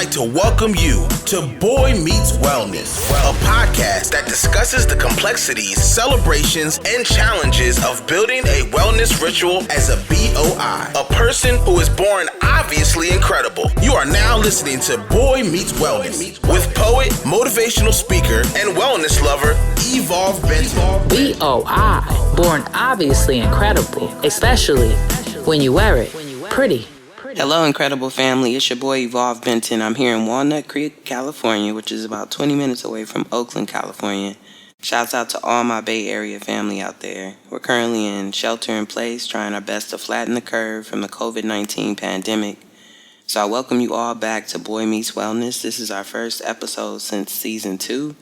like to welcome you to BOI Meets Wellness, a podcast that discusses the complexities, celebrations, and challenges of building a wellness ritual as a BOI, a person who is born obviously incredible. You are now listening to BOI Meets Wellness with poet, motivational speaker, and wellness lover, Benton. BOI, born obviously incredible, especially when you wear it pretty. Hello, incredible family. It's your boy, Benton. I'm here in Walnut Creek, California, which is about 20 minutes away from Oakland, California. Shouts out to all my Bay Area family out there. We're currently in shelter in place, trying our best to flatten the curve from the Covid-19 pandemic. So I welcome you all back to BOI Meets Wellness. This is our first episode since Season 2.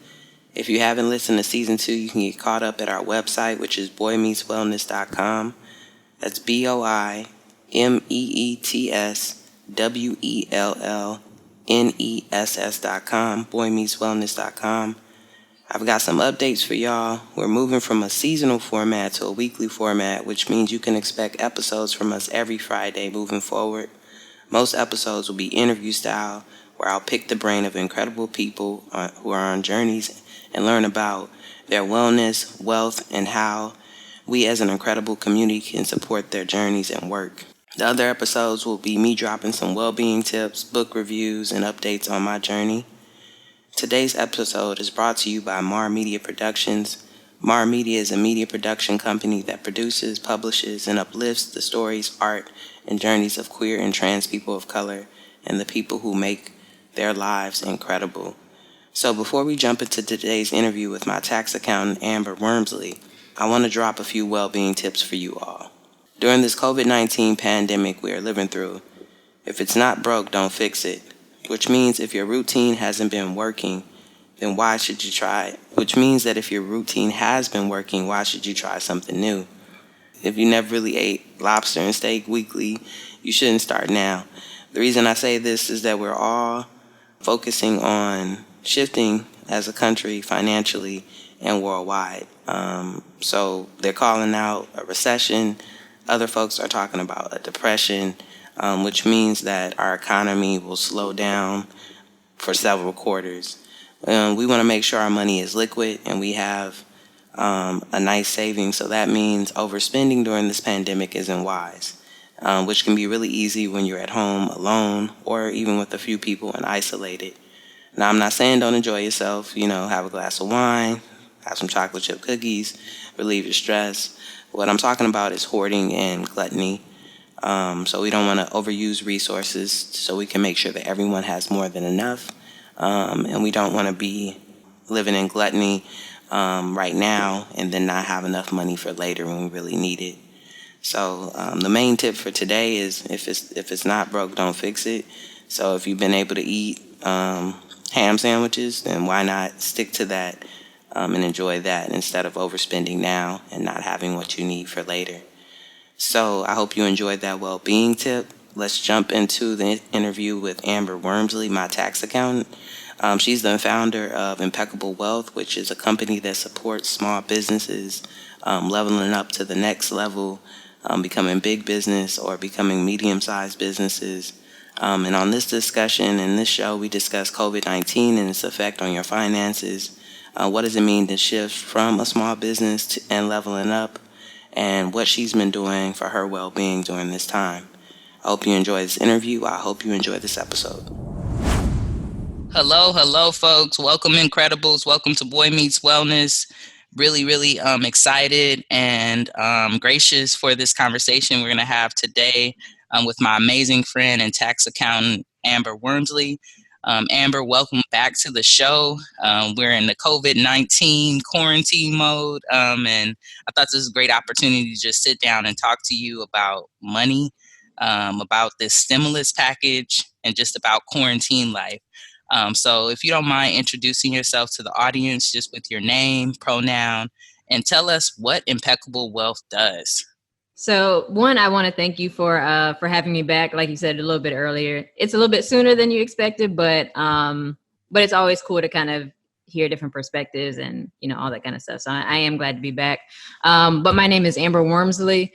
If you haven't listened to Season 2, you can get caught up at our website, which is boimeetswellness.com. That's BOIMeetswellness.com, boimeetswellness.com. I've got some updates for y'all. We're moving from a seasonal format to a weekly format, which means you can expect episodes from us every Friday moving forward. Most episodes will be interview style, where I'll pick the brain of incredible people who are on journeys and learn about their wellness, wealth, and how we as an incredible community can support their journeys and work. The other episodes will be me dropping some well-being tips, book reviews, and updates on my journey. Today's episode is brought to you by Mar Media Productions. Mar Media is a media production company that produces, publishes, and uplifts the stories, art, and journeys of queer and trans people of color and the people who make their lives incredible. So before we jump into today's interview with my tax accountant, Amber Wormsley, I want to drop a few well-being tips for you all. During this COVID-19 pandemic we are living through, if it's not broke, don't fix it. Which means if your routine hasn't been working, then why should you try it? Which means that if your routine has been working, why should you try something new? If you never really ate lobster and steak weekly, you shouldn't start now. The reason I say this is that we're all focusing on shifting as a country financially and worldwide. So they're calling out a recession. Other folks are talking about a depression, which means that our economy will slow down for several quarters. We want to make sure our money is liquid and we have a nice savings. So that means overspending during this pandemic isn't wise, which can be really easy when you're at home alone or even with a few people and isolated. Now, I'm not saying don't enjoy yourself, have a glass of wine, have some chocolate chip cookies, relieve your stress. What I'm talking about is hoarding and gluttony. So we don't want to overuse resources so we can make sure that everyone has more than enough. And we don't want to be living in gluttony right now and then not have enough money for later when we really need it. So the main tip for today is if it's not broke, don't fix it. So if you've been able to eat ham sandwiches, then why not stick to that and enjoy that instead of overspending now and not having what you need for later. So I hope you enjoyed that well-being tip. Let's jump into the interview with Amber Wormsley, my tax accountant. She's the founder of Impeccable Wealth, which is a company that supports small businesses leveling up to the next level, becoming big business or becoming medium-sized businesses. And on this discussion and this show, we discuss COVID-19 and its effect on your finances. What does it mean to shift from a small business and leveling up, and what she's been doing for her well-being during this time. I hope you enjoy this interview. I hope you enjoy this episode. Hello, folks. Welcome, Incredibles. Welcome to BOI Meets Wellness. Really excited and gracious for this conversation we're going to have today with my amazing friend and tax accountant, Amber Wormsley. Amber, welcome back to the show. We're in the COVID-19 quarantine mode, and I thought this was a great opportunity to just sit down and talk to you about money, about this stimulus package, and just about quarantine life. So if you don't mind introducing yourself to the audience just with your name, pronoun, and tell us what Impeccable Wealth does. So one, I want to thank you for having me back. Like you said a little bit earlier, it's a little bit sooner than you expected, but it's always cool to kind of hear different perspectives and, all that kind of stuff. So I am glad to be back. But my name is Amber Wormsley.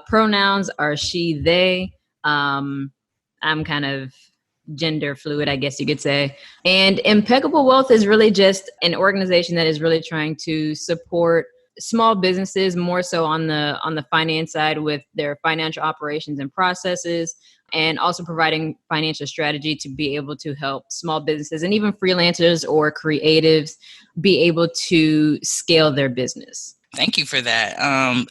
Pronouns are she, they. I'm kind of gender fluid, I guess you could say. And Impeccable Wealth is really just an organization that is really trying to support small businesses more so on the finance side with their financial operations and processes, and also providing financial strategy to be able to help small businesses and even freelancers or creatives be able to scale their business. Thank you for that.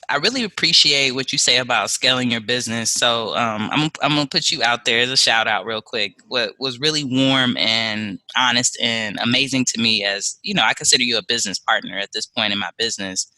I really appreciate what you say about scaling your business. So I'm going to put you out there as a shout out real quick. What was really warm and honest and amazing to me, as you know, I consider you a business partner at this point in my business,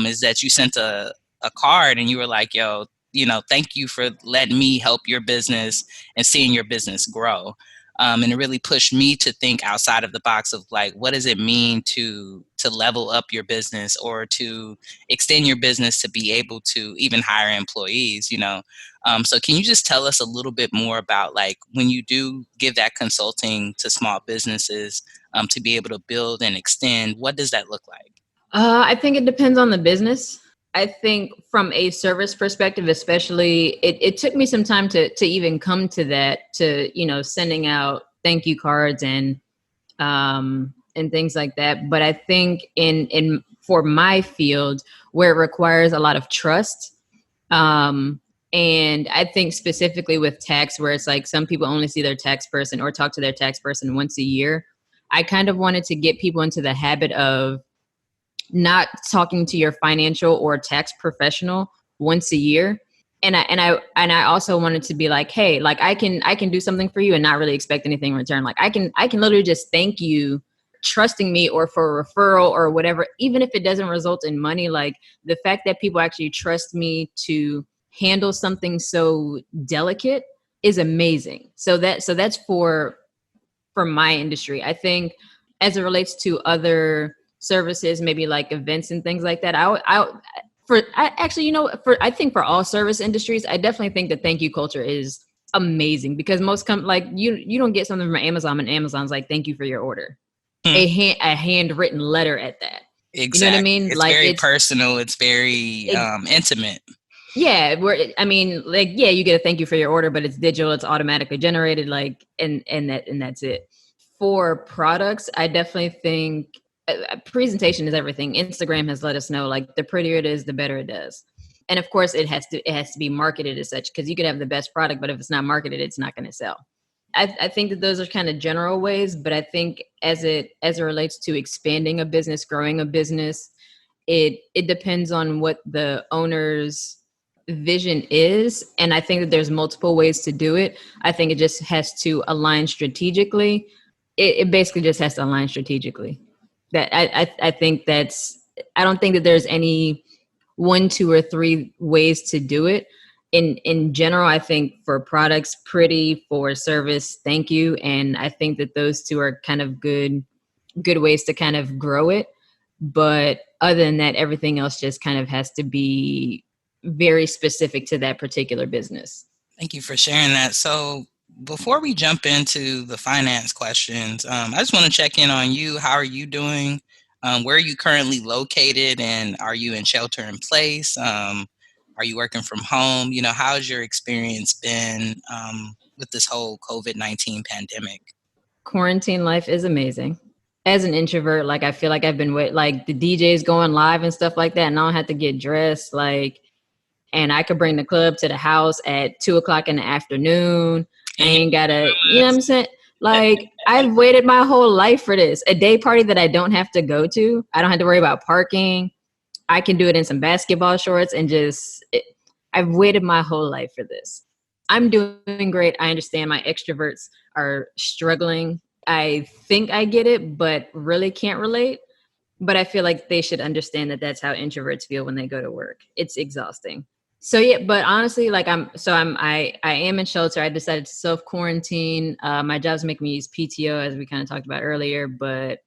is that you sent a card and you were like, yo, you know, thank you for letting me help your business and seeing your business grow. And it really pushed me to think outside of the box of like, what does it mean to level up your business or to extend your business to be able to even hire employees, you know? So can you just tell us a little bit more about like when you do give that consulting to small businesses to be able to build and extend, what does that look like? I think it depends on the business. I think from a service perspective, especially, it took me some time to even come to that, to, you know, sending out thank you cards and things like that. But I think in for my field where it requires a lot of trust, and I think specifically with tax, where it's like some people only see their tax person or talk to their tax person once a year, I kind of wanted to get people into the habit of not talking to your financial or tax professional once a year. And I also wanted to be like, hey, like I can do something for you and not really expect anything in return. Like I can literally just thank you trusting me, or for a referral or whatever, even if it doesn't result in money. Like the fact that people actually trust me to handle something so delicate is amazing. So that's for my industry. I think as it relates to other services, maybe like events and things like that, I think for all service industries, I definitely think the thank you culture is amazing, because most like you don't get something from Amazon and Amazon's like, thank you for your order. A handwritten letter at that. Exactly. You know what I mean? It's like very personal. It's very intimate. Yeah, you get a thank you for your order, but it's digital, it's automatically generated, like, and that's it. For products, I definitely think presentation is everything. Instagram has let us know, like, the prettier it is, the better it does. And of course, it has to be marketed as such, because you could have the best product, but if it's not marketed, it's not going to sell. I think that those are kind of general ways, but I think as it relates to expanding a business, growing a business, it depends on what the owner's vision is. And I think that there's multiple ways to do it. I think it just has to align strategically. It basically just has to align strategically. That I think I don't think that there's any 1, 2, or 3 ways to do it. In general, I think for products, pretty; for service, thank you. And I think that those two are kind of good ways to kind of grow it. But other than that, everything else just kind of has to be very specific to that particular business. Thank you for sharing that. So before we jump into the finance questions, I just want to check in on you. How are you doing? Where are you currently located? And are you in shelter in place? Are you working from home? You know, how's your experience been with this whole COVID-19 pandemic? Quarantine life is amazing. As an introvert, like, I feel like I've been like the DJs going live and stuff like that, and I don't have to get dressed, like, and I could bring the club to the house at 2:00 in the afternoon. I ain't gotta, you know what I'm saying? Like, I've waited my whole life for this. A day party that I don't have to go to. I don't have to worry about parking. I can do it in some basketball shorts and I've waited my whole life for this. I'm doing great. I understand my extroverts are struggling. I think I get it, but really can't relate. But I feel like they should understand that that's how introverts feel when they go to work. It's exhausting. So yeah, but honestly, like I am in shelter. I decided to self-quarantine. My job's making me use PTO, as we kind of talked about earlier, but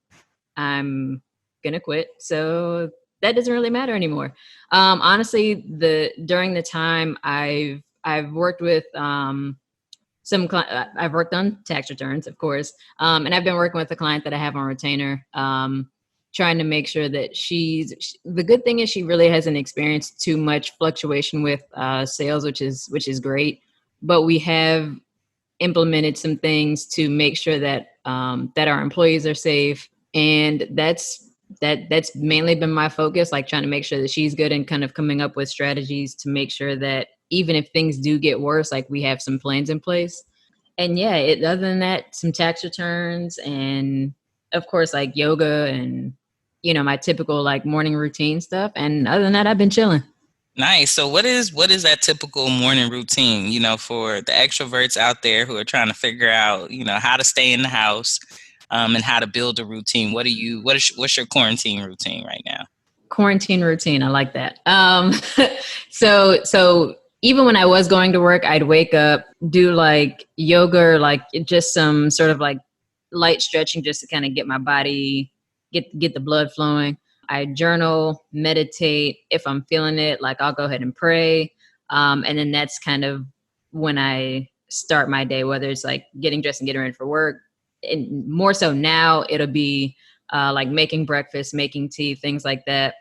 I'm gonna quit. So that doesn't really matter anymore. Honestly, during the time I've worked with I've worked on tax returns, of course, and I've been working with a client that I have on retainer, trying to make sure that the good thing is she really hasn't experienced too much fluctuation with sales, which is great. But we have implemented some things to make sure that that our employees are safe, and that's mainly been my focus, like trying to make sure that she's good and kind of coming up with strategies to make sure that even if things do get worse, like we have some plans in place. And yeah, other than that, some tax returns and of course like yoga and my typical like morning routine stuff. And other than that, I've been chilling. Nice. So what is that typical morning routine, for the extroverts out there who are trying to figure out, how to stay in the house, and how to build a routine? What's your quarantine routine right now? Quarantine routine. I like that. So even when I was going to work, I'd wake up, do like yoga or like just some sort of like light stretching just to kind of get my body, get the blood flowing. I journal, meditate. If I'm feeling it, like I'll go ahead and pray. And then that's kind of when I start my day, whether it's like getting dressed and getting ready for work. And more so now, it'll be like making breakfast, making tea, things like that.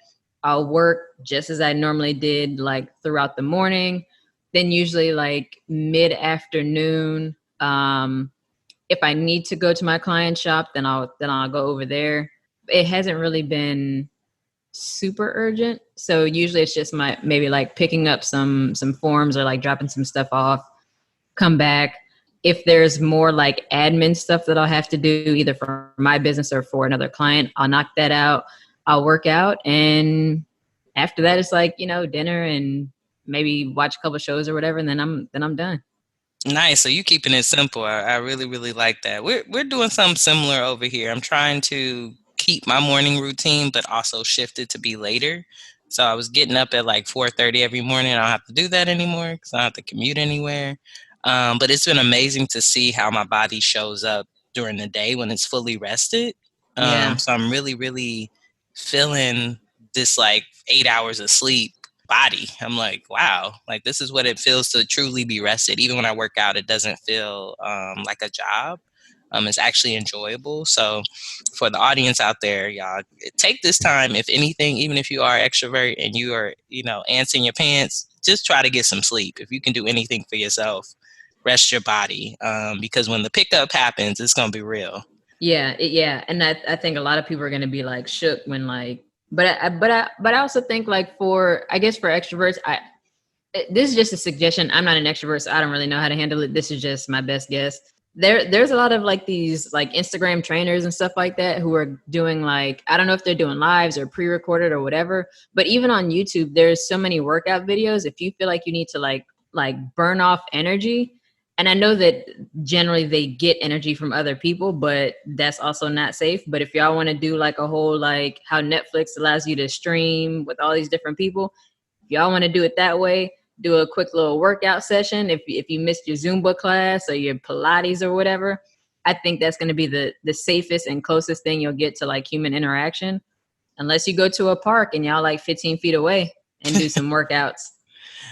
I'll work just as I normally did, like throughout the morning. Then usually like mid-afternoon, if I need to go to my client shop, then I'll go over there. It hasn't really been super urgent, so usually it's just maybe like picking up some forms or like dropping some stuff off, come back. If there's more like admin stuff that I'll have to do either for my business or for another client, I'll knock that out. I'll work out, and after that it's like dinner and maybe watch a couple shows or whatever, and then I'm done. Nice. So you keeping it simple. I really, really like that. We're doing something similar over here. I'm trying to keep my morning routine, but also shift it to be later. So I was getting up at like 4:30 every morning. I don't have to do that anymore because I don't have to commute anywhere. But it's been amazing to see how my body shows up during the day when it's fully rested. Yeah. So I'm really, really feeling this like 8 hours of sleep body. I'm like, wow, like this is what it feels to truly be rested. Even when I work out, it doesn't feel like a job. It's actually enjoyable. So for the audience out there, y'all, take this time, if anything, even if you are extrovert and you are, ants in your pants, just try to get some sleep. If you can do anything for yourself, rest your body, because when the pickup happens, it's going to be real. Yeah. And I think a lot of people are going to be like shook when like, but I also think like for extroverts, this is just a suggestion. I'm not an extrovert, so I don't really know how to handle it. This is just my best guess. There's a lot of like these like Instagram trainers and stuff like that who are doing like, I don't know if they're doing lives or pre-recorded or whatever, but even on YouTube, there's so many workout videos. If you feel like you need to like burn off energy, and I know that generally they get energy from other people, but that's also not safe. But if y'all want to do like a whole, like how Netflix allows you to stream with all these different people, if y'all want to do it that way, do a quick little workout session. If you missed your Zumba class or your Pilates or whatever, I think that's going to be the safest and closest thing you'll get to like human interaction. Unless you go to a park and y'all like 15 feet away and do some workouts.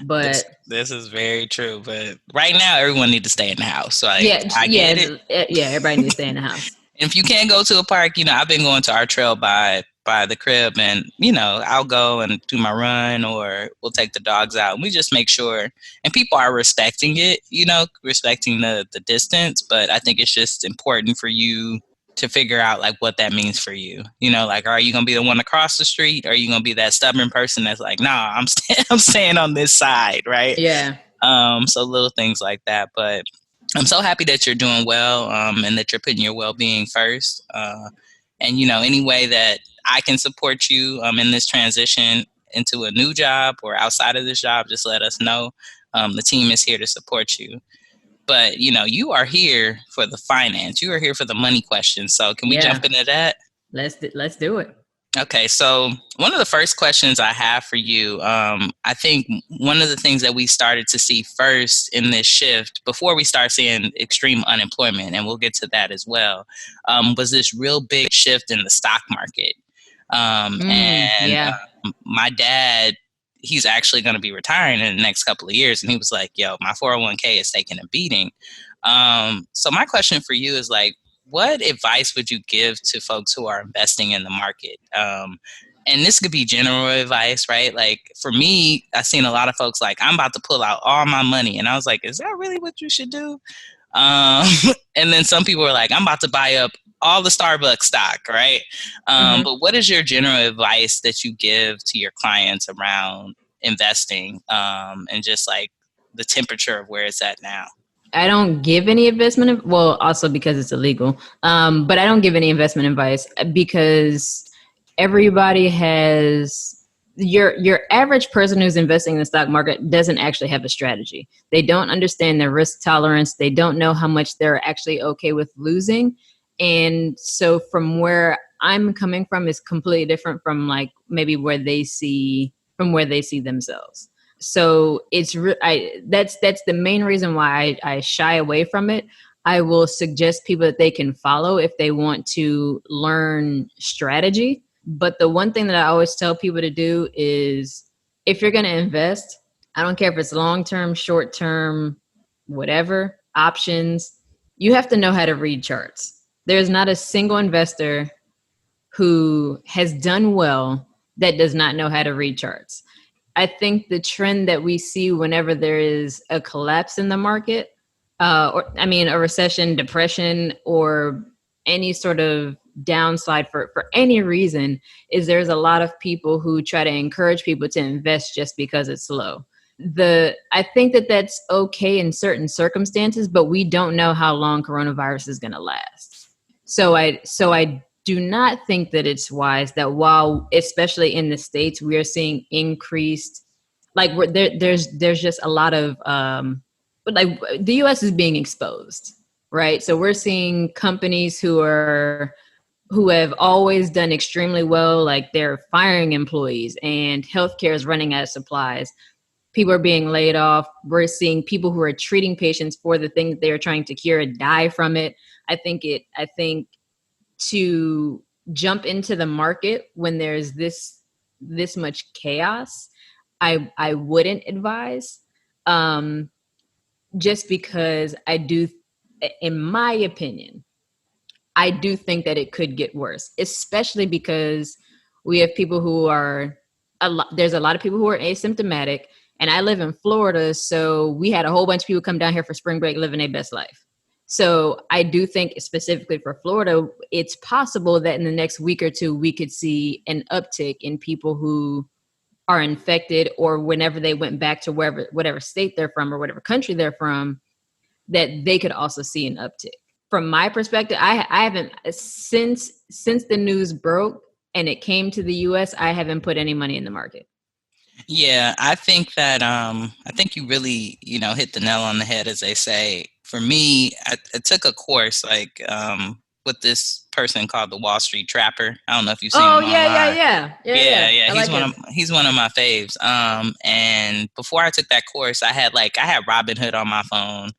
But this is very true. But right now, everyone needs to stay in the house. So I get it. Yeah, everybody needs to stay in the house. And if you can't go to a park, I've been going to our trail by the crib, and I'll go and do my run, or we'll take the dogs out, and we just make sure. And people are respecting it, respecting the distance. But I think it's just important for you to figure out like what that means for you. Like, are you gonna be the one across the street? Or are you gonna be that stubborn person that's like, nah, I'm staying on this side, right? Yeah. So little things like that. But I'm so happy that you're doing well, and that you're putting your well-being first. And any way that I can support you in this transition into a new job or outside of this job, just let us know. The team is here to support you. But, you are here for the finance. You are here for the money questions. So can we jump into that? Let's do it. Okay, so one of the first questions I have for you, I think one of the things that we started to see first in this shift, before we start seeing extreme unemployment, and we'll get to that as well, was this real big shift in the stock market. My dad, he's actually going to be retiring in the next couple of years. And he was like, yo, my 401k is taking a beating. So my question for you is like, what advice would you give to folks who are investing in the market? And this could be general advice, right? Like for me, I've seen a lot of folks like, I'm about to pull out all my money. And I was like, is that really what you should do? And then some people are like, I'm about to buy up all the Starbucks stock, right? But what is your general advice that you give to your clients around investing, and just like the temperature of where it's at now? I don't give any investment. Well, also because it's illegal. But I don't give any investment advice because everybody has your average person who's investing in the stock market doesn't actually have a strategy. They don't understand their risk tolerance. They don't know how much they're actually okay with losing. And so from where I'm coming from is completely different from like maybe where they see themselves. So that's the main reason why I shy away from it. I will suggest people that they can follow if they want to learn strategy. But the one thing that I always tell people to do is if you're going to invest, I don't care if it's long-term, short-term, whatever, options, you have to know how to read charts. There's not a single investor who has done well that does not know how to read charts. I think the trend that we see whenever there is a collapse in the market, a recession, depression, or any sort of downside for any reason, is there's a lot of people who try to encourage people to invest just because it's low. I think that that's okay in certain circumstances, but we don't know how long coronavirus is going to last. So I do not think that it's wise that while, especially in the States, we are seeing increased, like there's just a lot of, like the U.S. is being exposed, right? So we're seeing companies who have always done extremely well, like they're firing employees and healthcare is running out of supplies. People are being laid off. We're seeing people who are treating patients for the thing that they're trying to cure die from it. I think to jump into the market when there's this much chaos, I wouldn't advise, just because I do, in my opinion, I do think that it could get worse, especially because we have people who are there's a lot of people who are asymptomatic, and I live in Florida, so we had a whole bunch of people come down here for spring break living their best life. So I do think specifically for Florida, it's possible that in the next week or two, we could see an uptick in people who are infected, or whenever they went back to whatever state they're from or whatever country they're from, that they could also see an uptick. From my perspective, I haven't, since the news broke and it came to the US, I haven't put any money in the market. Yeah, I think that I think you really, hit the nail on the head, as they say. For me, I took a course like with this person called the Wall Street Trapper. I don't know if you've seen him online. Yeah. He's one of my faves. And before I took that course, I had Robinhood on my phone,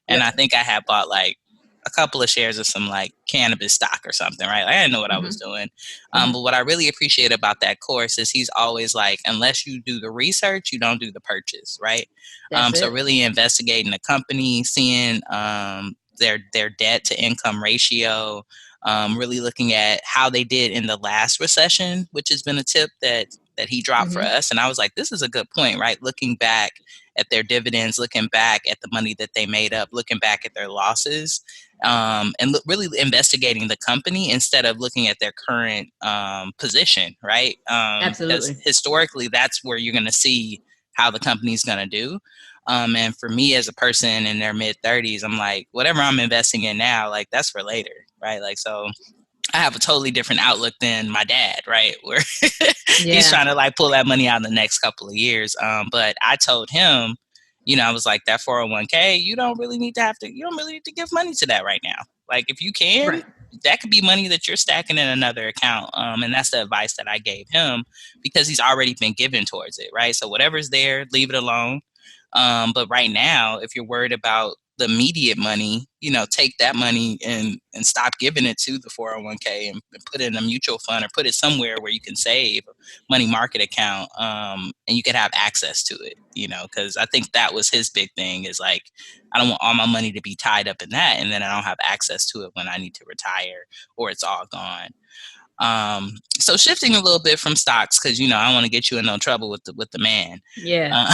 and I think I had bought like a couple of shares of some like cannabis stock or something, right? Like, I didn't know what I was doing. But what I really appreciate about that course is he's always like, unless you do the research, you don't do the purchase, right? So really investigating the company, seeing their debt to income ratio, really looking at how they did in the last recession, which has been a tip that he dropped for us. And I was like, this is a good point, right? Looking back at their dividends, looking back at the money that they made up, looking back at their losses, and really investigating the company instead of looking at their current position, right? Absolutely. Because historically, that's where you're going to see how the company's going to do. And for me as a person in their mid-30s, I'm like, whatever I'm investing in now, like that's for later, right? Like, so I have a totally different outlook than my dad, right? Where he's trying to like pull that money out in the next couple of years. But I told him, I was like, that 401k, you don't really need to give money to that right now. Like if you can, that could be money that you're stacking in another account. And that's the advice that I gave him because he's already been given towards it, right? So whatever's there, leave it alone. But right now, if you're worried about the immediate money, take that money and stop giving it to the 401k and put it in a mutual fund or put it somewhere where you can save, money market account, and you can have access to it, because I think that was his big thing is like, I don't want all my money to be tied up in that and then I don't have access to it when I need to retire or it's all gone. So shifting a little bit from stocks, because I don't want to get you in no trouble with the man. Yeah.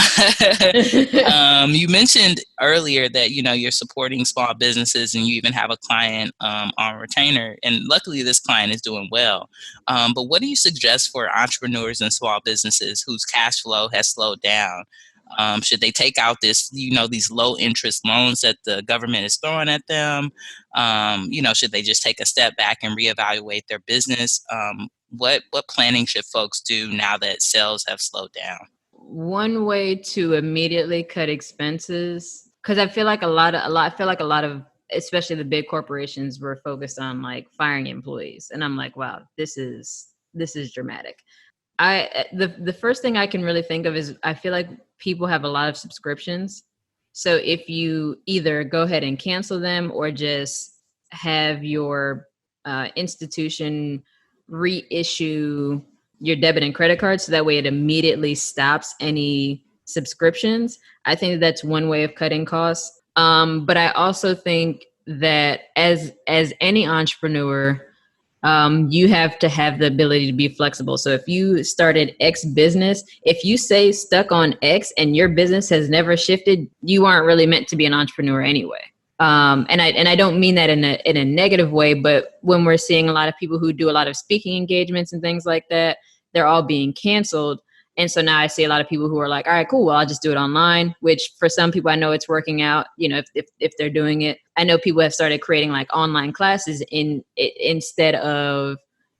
You mentioned earlier that you're supporting small businesses, and you even have a client on retainer. And luckily, this client is doing well. But what do you suggest for entrepreneurs and small businesses whose cash flow has slowed down? Should they take out these low interest loans that the government is throwing at them? Should they just take a step back and reevaluate their business? What planning should folks do now that sales have slowed down? One way to immediately cut expenses, because I feel like a lot of, especially the big corporations, were focused on like firing employees, and I'm like, wow, this is dramatic. The first thing I can really think of is I feel like people have a lot of subscriptions. So if you either go ahead and cancel them or just have your institution reissue your debit and credit cards, so that way it immediately stops any subscriptions. I think that's one way of cutting costs. But I also think that as any entrepreneur, you have to have the ability to be flexible. So if you started X business, if you stay stuck on X and your business has never shifted, you aren't really meant to be an entrepreneur anyway. And I don't mean that in a negative way, but when we're seeing a lot of people who do a lot of speaking engagements and things like that, they're all being canceled. And so now I see a lot of people who are like, all right, cool, well, I'll just do it online, which for some people, I know it's working out, if they're doing it. I know people have started creating like online classes instead of,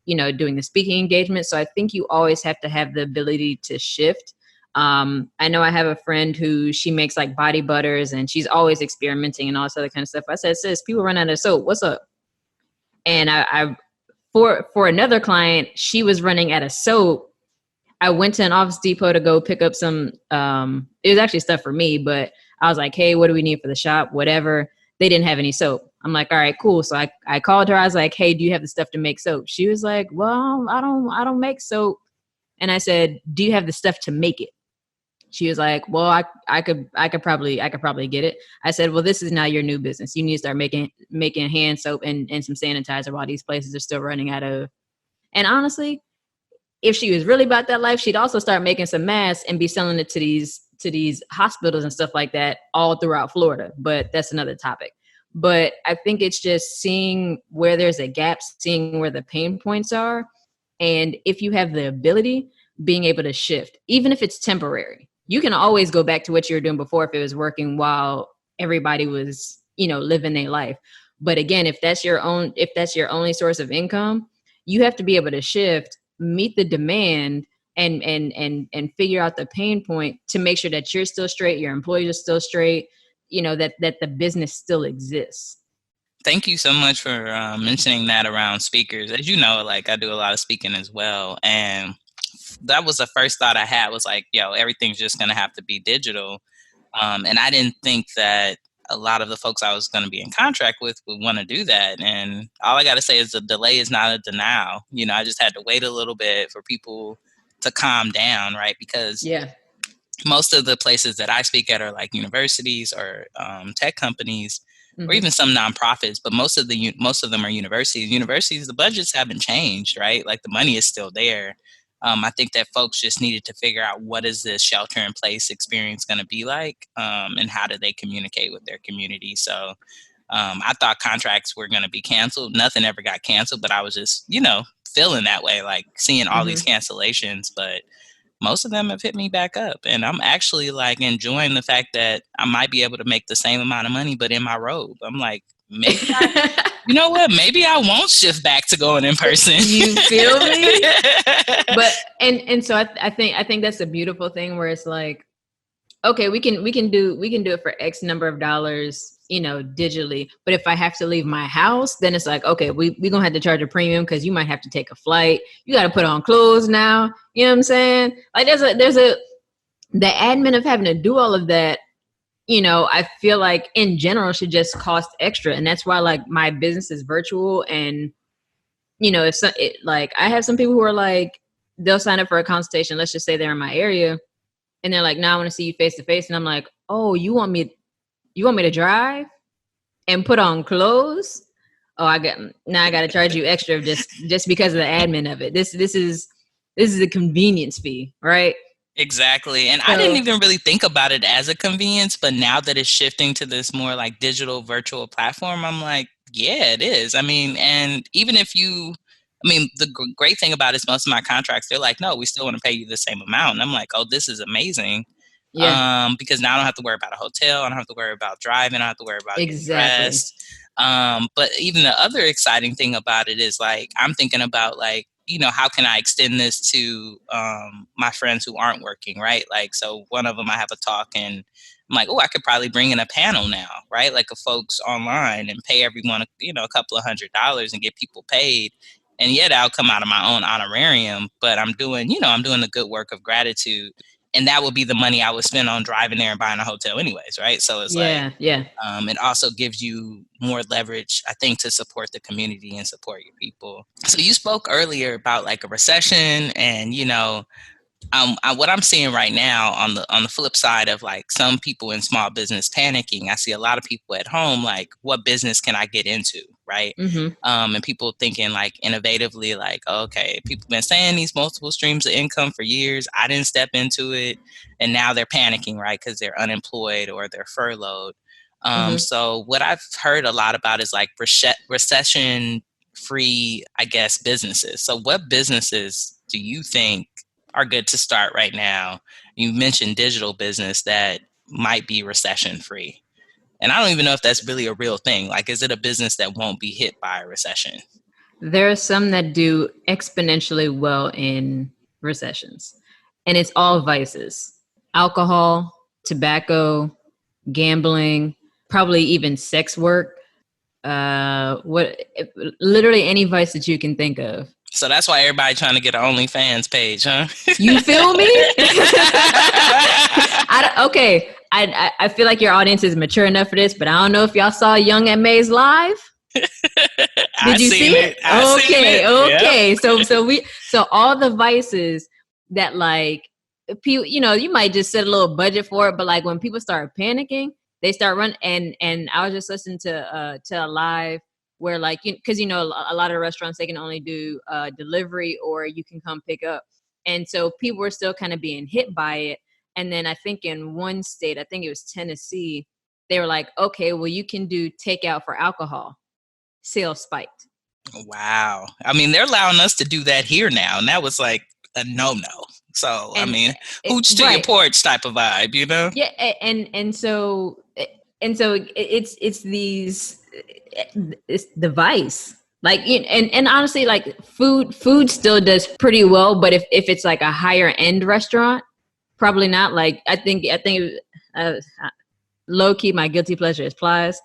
doing the speaking engagement. So I think you always have to have the ability to shift. I know I have a friend who she makes like body butters, and she's always experimenting and all this other kind of stuff. I said, sis, people run out of soap. What's up? And I for another client, she was running out of soap. I went to an Office Depot to go pick up some, it was actually stuff for me, but I was like, hey, what do we need for the shop? Whatever. They didn't have any soap. I'm like, all right, cool. So I called her. I was like, hey, do you have the stuff to make soap? She was like, well, I don't make soap. And I said, do you have the stuff to make it? She was like, well, I could probably get it. I said, well, this is now your new business. You need to start making hand soap and some sanitizer while these places are still running out of. And honestly, if she was really about that life, she'd also start making some masks and be selling it to these hospitals and stuff like that all throughout Florida. But that's another topic. But I think it's just seeing where there's a gap, seeing where the pain points are. And if you have the ability, being able to shift, even if it's temporary. You can always go back to what you were doing before if it was working while everybody was, living their life. But again, if that's your only source of income, you have to be able to shift, meet the demand, and figure out the pain point to make sure that you're still straight, your employees are still straight, that the business still exists. Thank you so much for mentioning that around speakers. As you know, like I do a lot of speaking as well. And that was the first thought I had was like, everything's just going to have to be digital. And I didn't think that a lot of the folks I was going to be in contract with would want to do that. And all I got to say is the delay is not a denial. I just had to wait a little bit for people to calm down, right? Because most of the places that I speak at are like universities or tech companies, or even some nonprofits, but most of them are universities. Universities, the budgets haven't changed, right? Like the money is still there. I think that folks just needed to figure out what is this shelter in place experience going to be like, and how do they communicate with their community. So I thought contracts were going to be canceled. Nothing ever got canceled, but I was just, feeling that way, like seeing all these cancellations, but most of them have hit me back up. And I'm actually like enjoying the fact that I might be able to make the same amount of money, but in my robe. I'm like, maybe you know what? Maybe I won't shift back to going in person. You feel me? But and so I think that's a beautiful thing where it's like, okay, we can do it for X number of dollars, digitally. But if I have to leave my house, then it's like, okay, we gonna have to charge a premium because you might have to take a flight. You got to put on clothes now. You know what I'm saying? Like the admin of having to do all of that. I feel like in general should just cost extra. And that's why like my business is virtual. And, I have some people who are like, they'll sign up for a consultation. Let's just say they're in my area. And they're like, no, I want to see you face to face. And I'm like, oh, you want me to drive and put on clothes? oh, I got to charge you extra just because of the admin of it. This is a convenience fee, right? Exactly. And I didn't even really think about it as a convenience, but now that it's shifting to this more like digital virtual platform, I'm like, yeah, it is. I mean, and even if the great thing about it is most of my contracts, they're like, no, we still want to pay you the same amount. And I'm like, oh, this is amazing. Yeah. Because now I don't have to worry about a hotel. I don't have to worry about driving. I don't have to worry about getting Exactly. dressed. But even the other exciting thing about it is like, I'm thinking about like, how can I extend this to my friends who aren't working, right? Like, so one of them, I have a talk and I'm like, oh, I could probably bring in a panel now, right? Like of folks online and pay everyone, a couple of $100s and get people paid. And yet I'll come out of my own honorarium, but I'm doing the good work of gratitude. And that would be the money I would spend on driving there and buying a hotel anyways, right? So it's it also gives you more leverage, I think, to support the community and support your people. So you spoke earlier about like a recession and, what I'm seeing right now on the flip side of like some people in small business panicking, I see a lot of people at home like, what business can I get into, right? Mm-hmm. And people thinking like innovatively, like, okay, people been saying these multiple streams of income for years. I didn't step into it, and now they're panicking, right? Because they're unemployed or they're furloughed. So what I've heard a lot about is like recession free, I guess, businesses. So what businesses do you think are good to start right now? You mentioned digital business that might be recession free. And I don't even know if that's really a real thing. Like, is it a business that won't be hit by a recession? There are some that do exponentially well in recessions, and it's all vices: alcohol, tobacco, gambling, probably even sex work. Literally any vice that you can think of. So that's why everybody trying to get an OnlyFans page, huh? You feel me? I feel like your audience is mature enough for this, but I don't know if y'all saw Young and May's live. Did you see it? Okay. Yep. So all the vices that like people, you might just set a little budget for it, but like when people start panicking, they start running. And I was just listening to a live where like, because a lot of restaurants, they can only do delivery or you can come pick up. And so people were still kind of being hit by it. And then I think in one state, I think it was Tennessee, they were like, okay, well, you can do takeout for alcohol. Sales spiked. Wow. I mean, they're allowing us to do that here now. And that was like a no-no. So, hooch to your porch type of vibe, Yeah. And so it's the vice. Like, and honestly, like food still does pretty well. But if it's like a higher end restaurant, probably not. Like, I think low key, my guilty pleasure is Plies.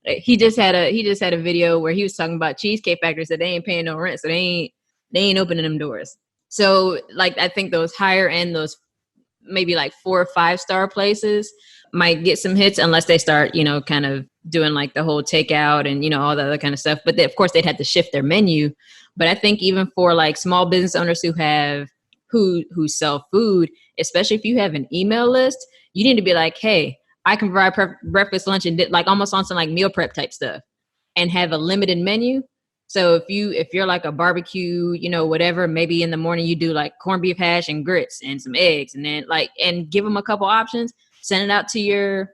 He just had a video where he was talking about Cheesecake Factory, said they ain't paying no rent, so they ain't opening them doors. So like, I think those higher end, those maybe like 4 or 5 star places might get some hits unless they start, kind of doing like the whole takeout and, all the other kind of stuff. But of course they'd have to shift their menu. But I think even for like small business owners who sell food, especially if you have an email list, you need to be like, hey, I can provide breakfast, lunch, and like almost on some like meal prep type stuff, and have a limited menu. So if you're like a barbecue, whatever, maybe in the morning you do like corned beef hash and grits and some eggs, and then and give them a couple options. Send it out to your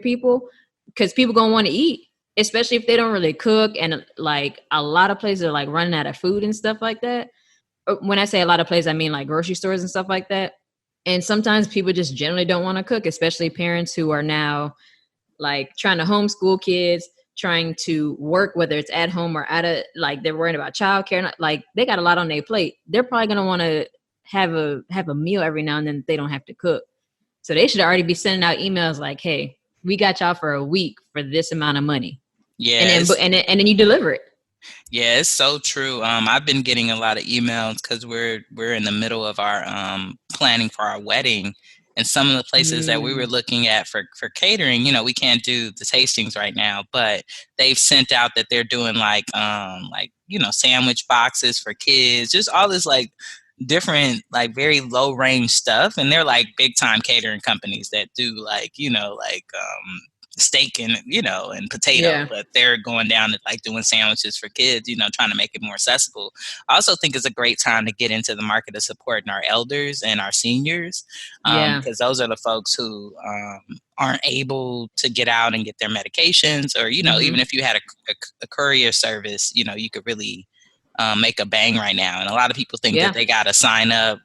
people, because people gonna want to eat, especially if they don't really cook. And like a lot of places are like running out of food and stuff like that. When I say a lot of places, I mean like grocery stores and stuff like that. And sometimes people just generally don't want to cook, especially parents who are now like trying to homeschool kids, trying to work, whether it's at home or like they're worrying about childcare. Like they got a lot on their plate. They're probably going to want to have a meal every now and then. They don't have to cook. So they should already be sending out emails like, hey, we got y'all for a week for this amount of money. Yeah. And then you deliver it. Yeah, it's so true. I've been getting a lot of emails because we're in the middle of our planning for our wedding, and some of the places that we were looking at for catering, we can't do the tastings right now, but they've sent out that they're doing like sandwich boxes for kids, just all this like different like very low range stuff, and they're like big time catering companies that do like steak and, and potato, Yeah. but they're going down to like doing sandwiches for kids, trying to make it more accessible. I also think it's a great time to get into the market of supporting our elders and our seniors, because those are the folks who aren't able to get out and get their medications, or, even if you had a courier service, you could really make a bang right now. And a lot of people think that they got to sign up,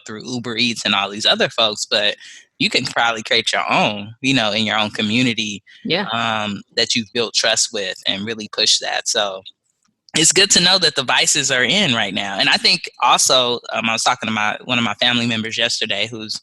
through Uber Eats and all these other folks, but you can probably create your own, in your own community, that you've built trust with, and really push that. So it's good to know that the vices are in right now. And I think also, I was talking to one of my family members yesterday who's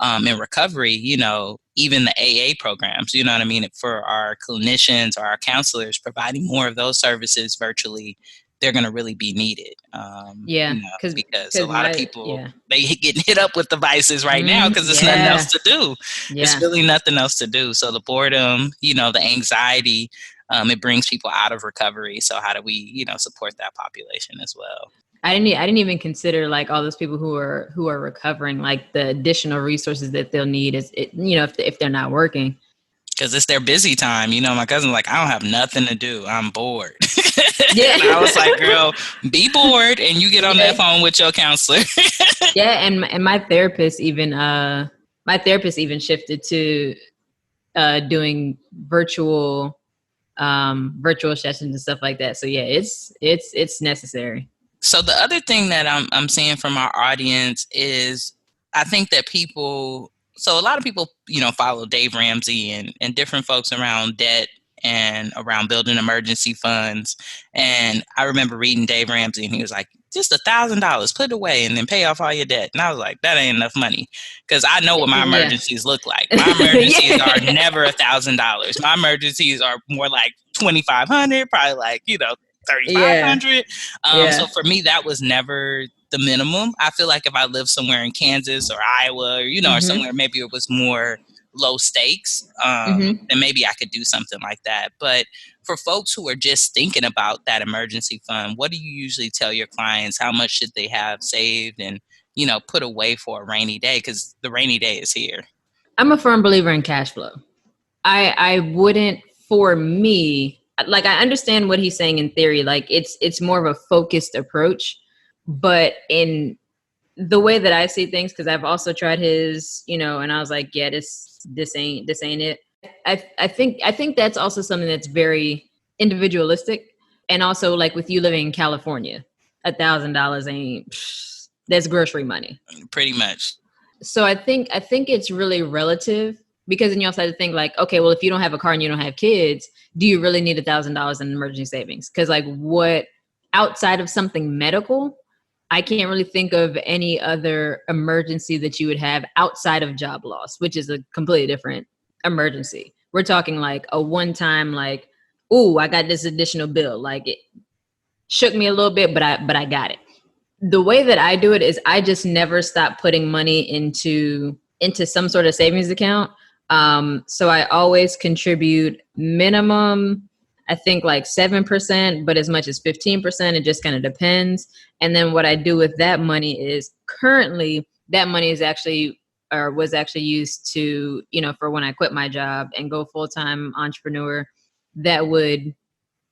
in recovery, even the AA programs, you know what I mean? For our clinicians or our counselors, providing more of those services virtually, they're going to really be needed. Because a lot of people, they getting hit up with the vices right now because there's nothing else to do. There's really nothing else to do. So the boredom, the anxiety, it brings people out of recovery. So how do we, support that population as well? I didn't even consider like all those people who are recovering, like the additional resources that they'll need if they're not working. Because it's their busy time. My cousin's like, I don't have nothing to do. I'm bored. And I was like, girl, be bored and you get on that phone with your counselor. And my therapist even shifted to doing virtual sessions and stuff like that. So it's necessary. So the other thing that I'm seeing from our audience is, I think that so a lot of people, follow Dave Ramsey and different folks around debt and around building emergency funds. And I remember reading Dave Ramsey, and he was like, just $1,000, put it away and then pay off all your debt. And I was like, that ain't enough money, because I know what my emergencies look like. My emergencies are never $1,000. My emergencies are more like $2,500, probably like, $3,500. So for me, that was never the minimum. I feel like if I lived somewhere in Kansas or Iowa or, or somewhere maybe it was more low stakes, then maybe I could do something like that. But for folks who are just thinking about that emergency fund, what do you usually tell your clients? How much should they have saved and, put away for a rainy day? Because the rainy day is here. I'm a firm believer in cash flow. I wouldn't, for me, like, I understand what he's saying in theory, like it's more of a focused approach, but in the way that I see things, because I've also tried his, and I was like, yeah, this ain't it. I think that's also something that's very individualistic. And also, like, with you living in California, $1,000 ain't, that's grocery money. Pretty much. So I think it's really relative, because then you also have to think like, okay, well, if you don't have a car and you don't have kids, do you really need $1,000 in emergency savings? Because like, what, outside of something medical, I can't really think of any other emergency that you would have outside of job loss, which is a completely different emergency. We're talking like a one-time, like, ooh, I got this additional bill. Like, it shook me a little bit, but I got it. The way that I do it is I just never stop putting money into some sort of savings account. So I always contribute minimum, I think like 7%, but as much as 15%, it just kind of depends. And then what I do with that money is, currently that money is actually, or was actually used to, for when I quit my job and go full-time entrepreneur, that would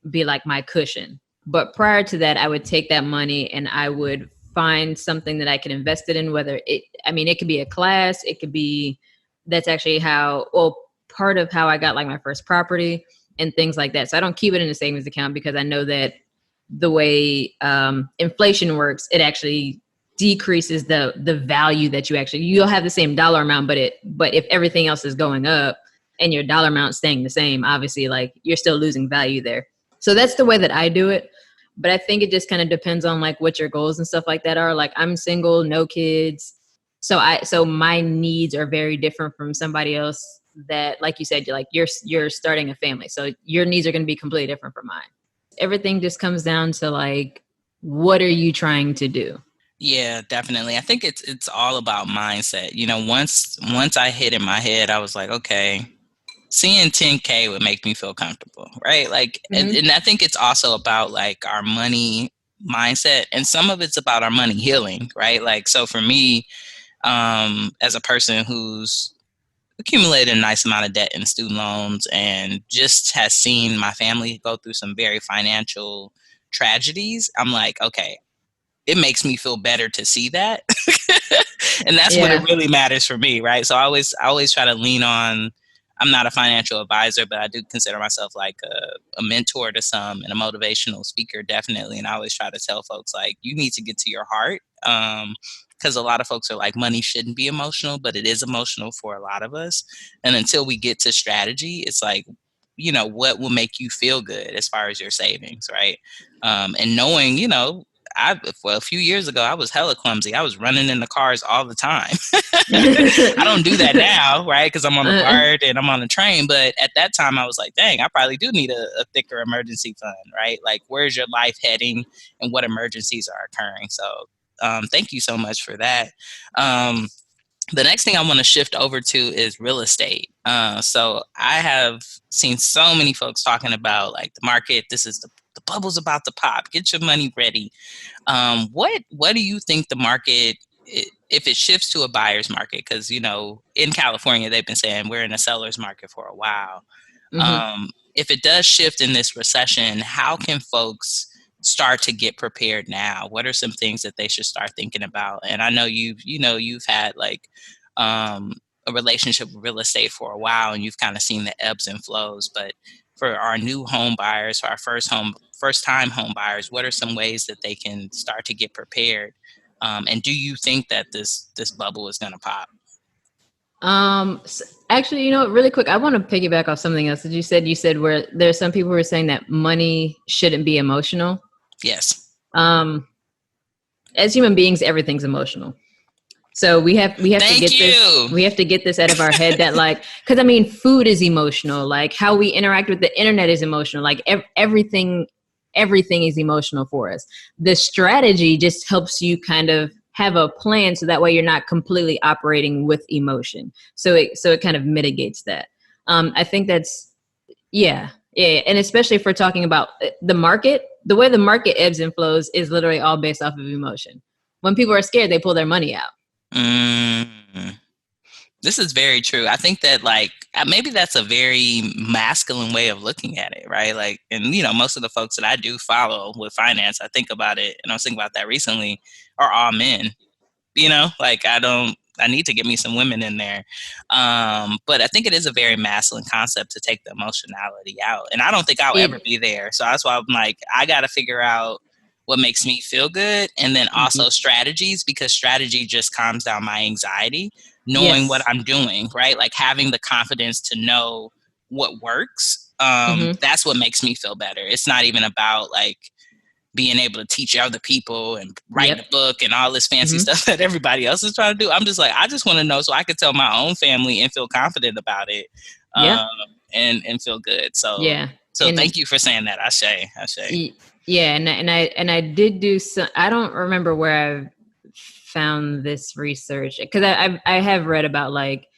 be like my cushion. But prior to that, I would take that money and I would find something that I can invest it in, it could be a class, it could be, that's actually part of how I got like my first property and things like that. So I don't keep it in a savings account, because I know that the way inflation works, it actually decreases the value that you'll have the same dollar amount, but if everything else is going up and your dollar amount staying the same, obviously like you're still losing value there. So that's the way that I do it. But I think it just kind of depends on like what your goals and stuff like that are. Like, I'm single, no kids. So my needs are very different from somebody else that, like you said, you're starting a family. So your needs are going to be completely different from mine. Everything just comes down to like, what are you trying to do? Yeah, definitely. I think it's all about mindset. Once I hit in my head, I was like, okay, seeing 10K would make me feel comfortable, right? Like, and I think it's also about like our money mindset, and some of it's about our money healing, right? Like, so for me, as a person who's accumulated a nice amount of debt in student loans, and just has seen my family go through some very financial tragedies. I'm like, okay, it makes me feel better to see that. And that's what it really matters for me, right? So I always try to lean on, I'm not a financial advisor, but I do consider myself like a mentor to some and a motivational speaker, definitely. And I always try to tell folks, like, you need to get to your heart. Because a lot of folks are like, money shouldn't be emotional, but it is emotional for a lot of us. And until we get to strategy, it's like, what will make you feel good as far as your savings, right? And knowing, a few years ago, I was hella clumsy. I was running in the cars all the time. I don't do that now, right? Because I'm on the BART and I'm on the train. But at that time, I was like, dang, I probably do need a thicker emergency fund, right? Like, where's your life heading and what emergencies are occurring? So thank you so much for that. The next thing I want to shift over to is real estate. So I have seen so many folks talking about like the market. This is the bubble's about to pop. Get your money ready. What do you think the market, if it shifts to a buyer's market? Because, in California, they've been saying we're in a seller's market for a while. Mm-hmm. If it does shift in this recession, how can folks start to get prepared now? What are some things that they should start thinking about? And I know you've had like a relationship with real estate for a while, and you've kind of seen the ebbs and flows. But for our new home buyers, for our first time home buyers, what are some ways that they can start to get prepared? And do you think that this bubble is going to pop? Actually, really quick, I want to piggyback off something else that you said. You said where there's some people who are saying that money shouldn't be emotional. Yes. As human beings, everything's emotional. So we have to get this out of our head that like, because I mean, food is emotional. Like how we interact with the internet is emotional. Like everything is emotional for us. The strategy just helps you kind of have a plan, so that way you're not completely operating with emotion. So it kind of mitigates that. I think that's yeah. And especially if we're talking about the market, the way the market ebbs and flows is literally all based off of emotion. When people are scared, they pull their money out. This is very true. I think that like maybe that's a very masculine way of looking at it, right? Like, and most of the folks that I do follow with finance, I think about it, and I was thinking about that recently, are all men. Like I need to get me some women in there. But I think it is a very masculine concept to take the emotionality out, and I don't think I'll ever be there. So that's why I'm like, I got to figure out what makes me feel good, and then also strategies, because strategy just calms down my anxiety, knowing what I'm doing, right? Like having the confidence to know what works. That's what makes me feel better. It's not even about like being able to teach other people and write a book and all this fancy stuff that everybody else is trying to do. I'm just like, I just want to know so I can tell my own family and feel confident about it, and feel good. So So thank you for saying that. Ashe. Yeah, and I did do some. I don't remember where I found this research, because I have read about like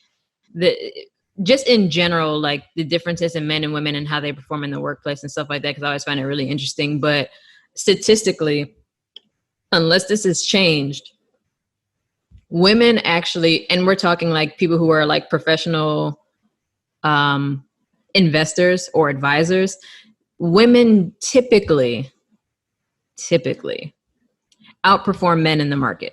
just in general, like the differences in men and women and how they perform in the workplace and stuff like that, because I always find it really interesting. But statistically, unless this has changed, women actually, and we're talking like people who are like professional investors or advisors, women typically outperform men in the market.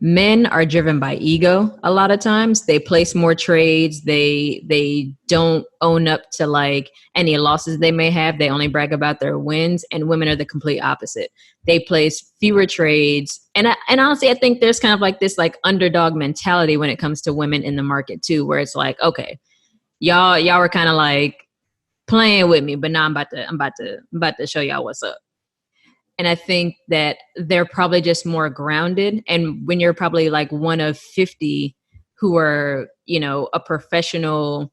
Men are driven by ego a lot of times. They place more trades. They don't own up to like any losses they may have. They only brag about their wins. And women are the complete opposite. They place fewer trades. And honestly, I think there's kind of like this like underdog mentality when it comes to women in the market too, where it's like, okay, y'all were kind of like playing with me, but now I'm about to show y'all what's up. And I think that they're probably just more grounded. And when you're probably like one of 50 who are, a professional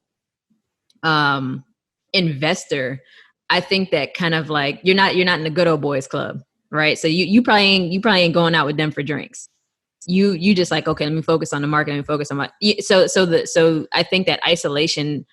investor, I think that kind of like you're not in the good old boys club, right? So you probably ain't going out with them for drinks. You just like, okay, let me focus on the market. Let me focus on so I think that isolation,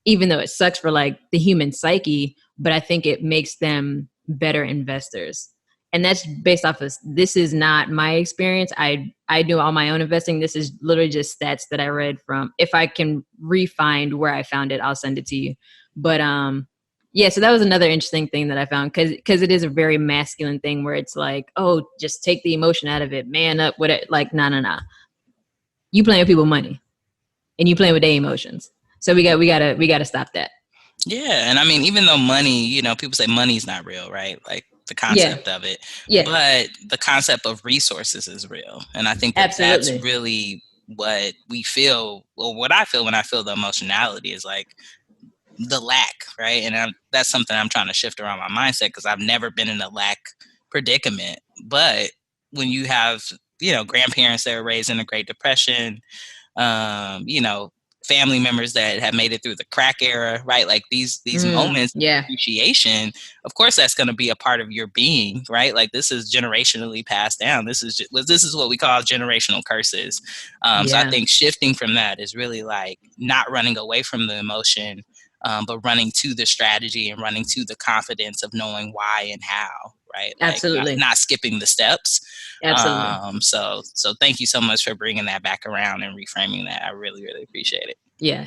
even though it sucks for like the human psyche, but I think it makes them better investors. and that's based off of, this is not my experience. I do all my own investing. This is literally just stats that I read from. If I can re-find where I found it, I'll send it to you. But yeah, so that was another interesting thing that I found, because it is a very masculine thing where it's like, oh, just take the emotion out of it, man up with it. Like, no. You playing with people's money, and you playing with their emotions. So we gotta stop that. Yeah, and I mean, even though money, you know, people say money's not real, right? Like the concept of it. Yeah. But the concept of resources is real. And I think that that's really what we feel, or what I feel when I feel the emotionality is like the lack, right? And that's something I'm trying to shift around my mindset, because I've never been in a lack predicament. But when you have, you know, grandparents that were raised in the Great Depression, you know, family members that have made it through the crack era, right? Like these moments of appreciation, of course, that's going to be a part of your being, right? Like this is generationally passed down. This is what we call generational curses. So I think shifting from that is really like not running away from the emotion, but running to the strategy and running to the confidence of knowing why and how, right? Like Absolutely. Not skipping the steps. Absolutely. So thank you so much for bringing that back around and reframing that. I really, really appreciate it. Yeah.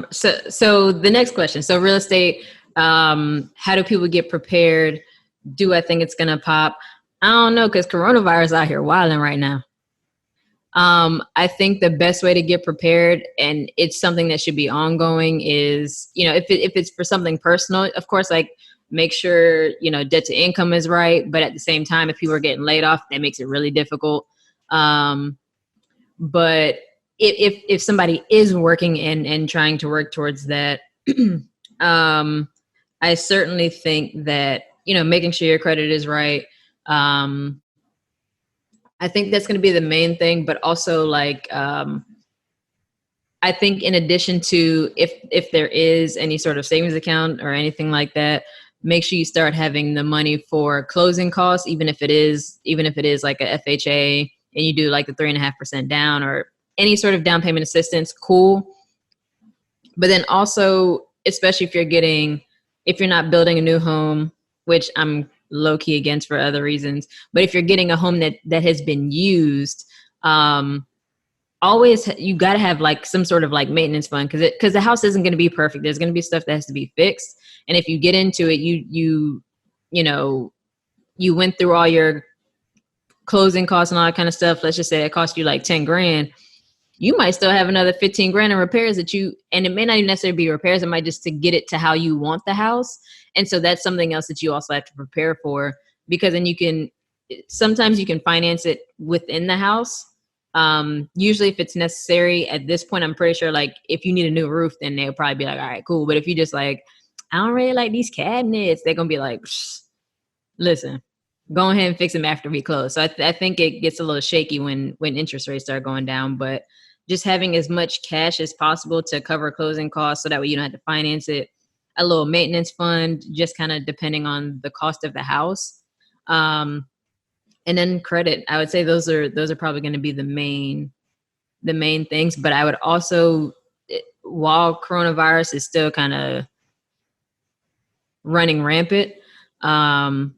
So the next question. So real estate, how do people get prepared? Do I think it's going to pop? I don't know, because coronavirus out here wilding right now. I think the best way to get prepared, and it's something that should be ongoing, is, you know, if it's for something personal, of course, like make sure, you know, debt to income is right. But at the same time, if people are getting laid off, that makes it really difficult. But if somebody is working and trying to work towards that, I certainly think that, you know, making sure your credit is right. I think that's going to be the main thing, but also like, I think in addition to if there is any sort of savings account or anything like that, make sure you start having the money for closing costs, even if it is like a FHA and you do like the 3.5% down or any sort of down payment assistance, cool. But then also, especially if you're not building a new home, which I'm low key against for other reasons, but if you're getting a home that has been used, always, you got to have like some sort of like maintenance fund, because the house isn't going to be perfect. There's going to be stuff that has to be fixed. And if you get into it, you know, you went through all your closing costs and all that kind of stuff. Let's just say it cost you like 10 grand. You might still have another 15 grand in repairs and it may not even necessarily be repairs. It might just to get it to how you want the house. And so that's something else that you also have to prepare for, because then sometimes you can finance it within the house. Usually if it's necessary at this point, I'm pretty sure like if you need a new roof, then they'll probably be like, all right, cool. But if you just like, I don't really like these cabinets, they're going to be like, listen, go ahead and fix them after we close. So I think it gets a little shaky when interest rates start going down, but just having as much cash as possible to cover closing costs, so that way you don't have to finance it. A little maintenance fund, just kind of depending on the cost of the house. And then credit. I would say those are probably going to be the main things. But I would also, while coronavirus is still kind of running rampant, I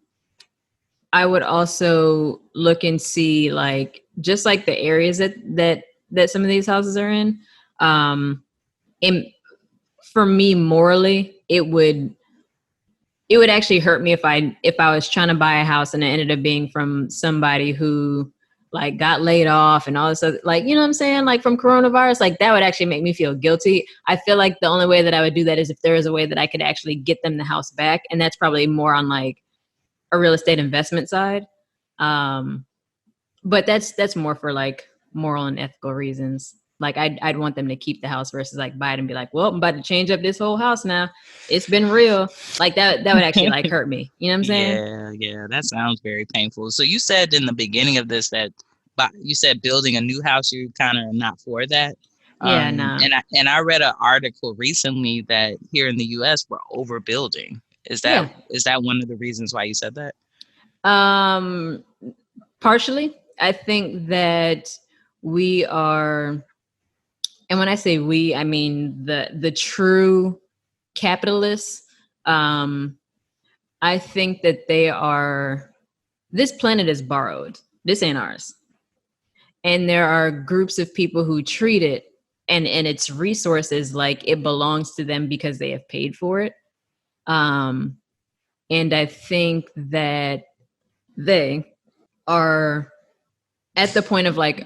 would also look and see like just like the areas that some of these houses are in. And for me, morally, it would actually hurt me if I was trying to buy a house and it ended up being from somebody who like got laid off and all this other, like, you know what I'm saying? Like from coronavirus, like that would actually make me feel guilty. I feel like the only way that I would do that is if there is a way that I could actually get them the house back. And that's probably more on like a real estate investment side. But that's more for like moral and ethical reasons. Like I'd want them to keep the house versus like buy it and be like, well, I'm about to change up this whole house now. It's been real. Like that would actually like hurt me. You know what I'm saying? Yeah. That sounds very painful. So you said in the beginning of this that you said building a new house, you're kind of not for that. Yeah, no. And I read an article recently that here in the U.S. we're overbuilding. Is that one of the reasons why you said that? Partially. I think that we are, and when I say we, I mean the true capitalists. I think that they are this planet is borrowed. This ain't ours. And there are groups of people who treat it and its resources like it belongs to them because they have paid for it. And I think that they are at the point of like,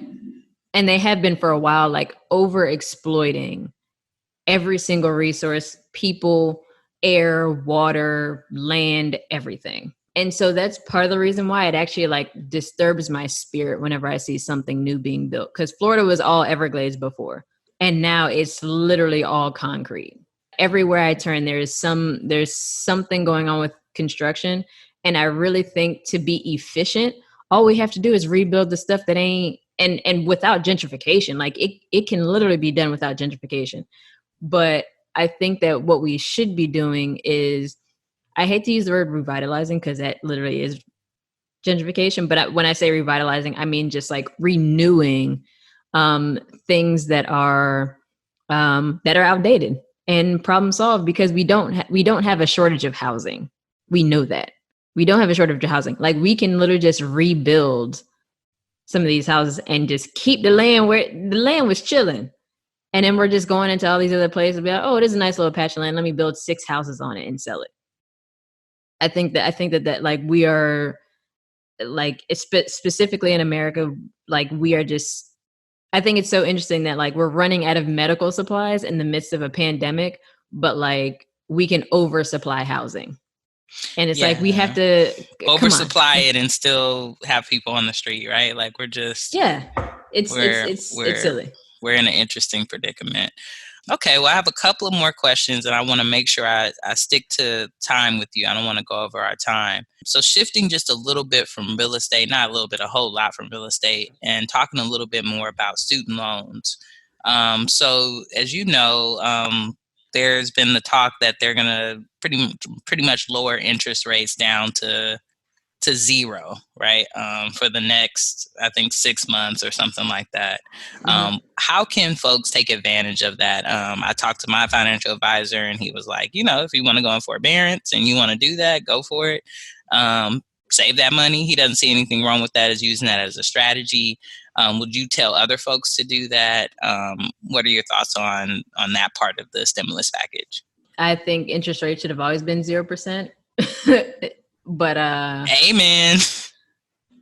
and they have been for a while, like over exploiting every single resource, people, air, water, land, everything. And so that's part of the reason why it actually like disturbs my spirit whenever I see something new being built. Because Florida was all Everglades before, and now it's literally all concrete. Everywhere I turn, there's something going on with construction. And I really think to be efficient, all we have to do is rebuild the stuff that ain't, and without gentrification, like it can literally be done without gentrification. But I think that what we should be doing is, I hate to use the word revitalizing because that literally is gentrification. But when I say revitalizing, I mean just like renewing things that are outdated and problem solved, because we don't have a shortage of housing. We know that we don't have a shortage of housing. Like we can literally just rebuild some of these houses and just keep the land where the land was chilling. And then we're just going into all these other places and be like, oh, it is a nice little patch of land. Let me build 6 houses on it and sell it. I think that like we are like specifically in America, like we are just, I think it's so interesting that like we're running out of medical supplies in the midst of a pandemic, but like we can oversupply housing. And it's like we have to oversupply it and still have people on the street, right? Like we're just it's silly. We're in an interesting predicament. Okay, well, I have a couple of more questions, and I want to make sure I stick to time with you. I don't want to go over our time. So shifting just a little bit from real estate, not a little bit, a whole lot from real estate, and talking a little bit more about student loans. So as you know, there's been the talk that they're going to pretty much lower interest rates down to zero, right? For the next, I think, 6 months or something like that. How can folks take advantage of that? I talked to my financial advisor and he was like, if you want to go in forbearance and you want to do that, go for it. Save that money. He doesn't see anything wrong with that, as using that as a strategy. Would you tell other folks to do that? What are your thoughts on that part of the stimulus package? I think interest rates should have always been 0%. But amen.